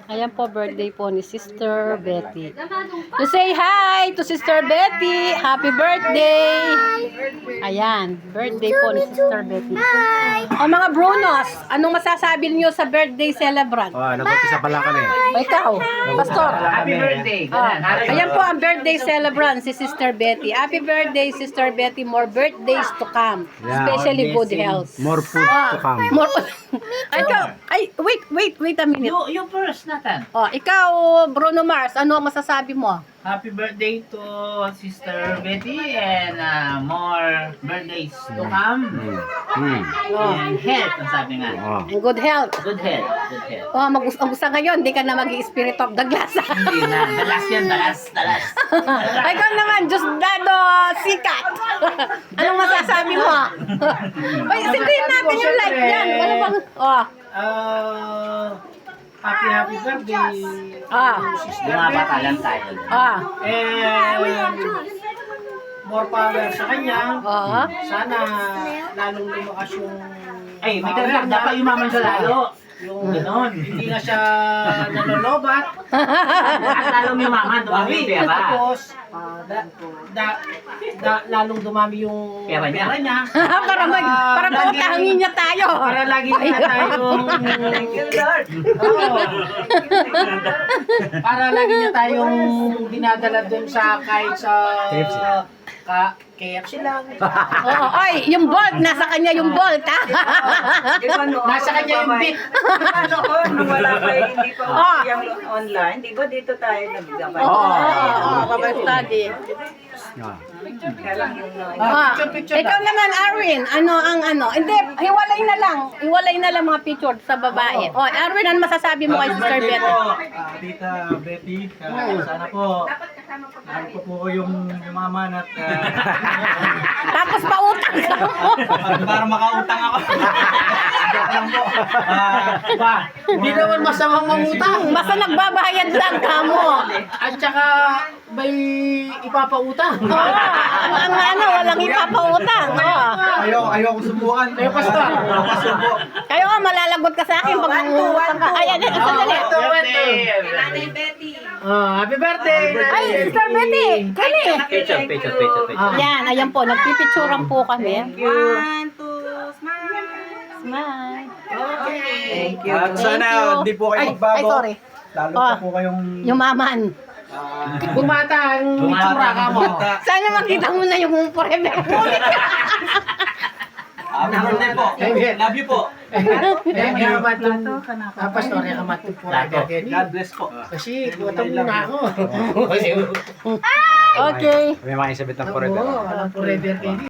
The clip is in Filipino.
Ayan po, birthday po ni Sister Betty. You say hi to Sister Betty. Happy birthday. Ayan, birthday po ni Sister Betty. O mga Brunos, anong masasabi niyo sa birthday celebrant? Nag-umpisa pa lang kami. O ikaw, Pastor. Happy birthday. Ayan po ang birthday celebrant si Sister Betty. Happy birthday, Sister Betty. More birthdays to come. Especially good health. More food to come. More. Ay, wait a minute. You first, Nathan. Oh, ikaw, Bruno Mars, ano ang masasabi mo? Happy birthday to Sister Betty and more birthdays to come. And health, ang sabi nga. And good health. Good health. Good health. Oh, mag-usa ngayon, di ka na mag-i-spirit of the glass. Hindi na. Dalas yan. Dalas. Ikaw naman, Diosdado Sikat. Anong masasabi mo? Ay, sindihin natin yung light yan. Ano bang, Happy birthday. Mga bata lang tayo. And more power sa kanya. Sana lalong lumakas yung Ay, may dagdag. Dapat yumaman siya lalo. yung Ganon. hindi na siya nanolobat. At lalong yumaman. Dumami yung pera. Tapos lalong dumami yung Pera niya. para pautangin niya tayo. Para lagi na tayong para lagi niya tayong dinadala dun sa kahit sa KFC lang. Oo, oy, yung bolt, nasa kanya yung bolt, ha? Nasa kanya yung bit. Noon, nung wala pa hindi pa yung online, di ba dito tayo naggabay? Babay study. Kaya lang yung Ikaw naman, Arwin, hindi, hiwalay na lang mga picture sa babae. Oh, Arwin, ano masasabi mo kay Sister Betty? Tita Betty, sana po ko po yung yumaman at Tapos pautang ka mo. para makautang ako. Joke lang po. Hindi naman masamang mangutang. Basta nagbabayad lang ka mo. At saka may ipapautang. Walang ipapautang. Ayoko subukan. Pastor. Kayo nga, malalagot ka sa akin pag mangungutang ka. Ayan, sandali. Nanay Betty. Happy birthday! Ay, Sister Betty, kani. Picture. Yan, ayan po, nagpipicturan po kami. 1, 2, smile. Smile. Thank you. Sana hindi po kayo Ay, magbago. sorry. Lalo pa po kayong Yumaman. Bumata ang itsura ka mo. Sana makita mo na yung forever ulit. Happy birthday po. Love you po. Thank you, Pastor, kamatong po. God bless po. Kasi tuwatang muna ako. Okay. May mga isabit ng forever. Forever.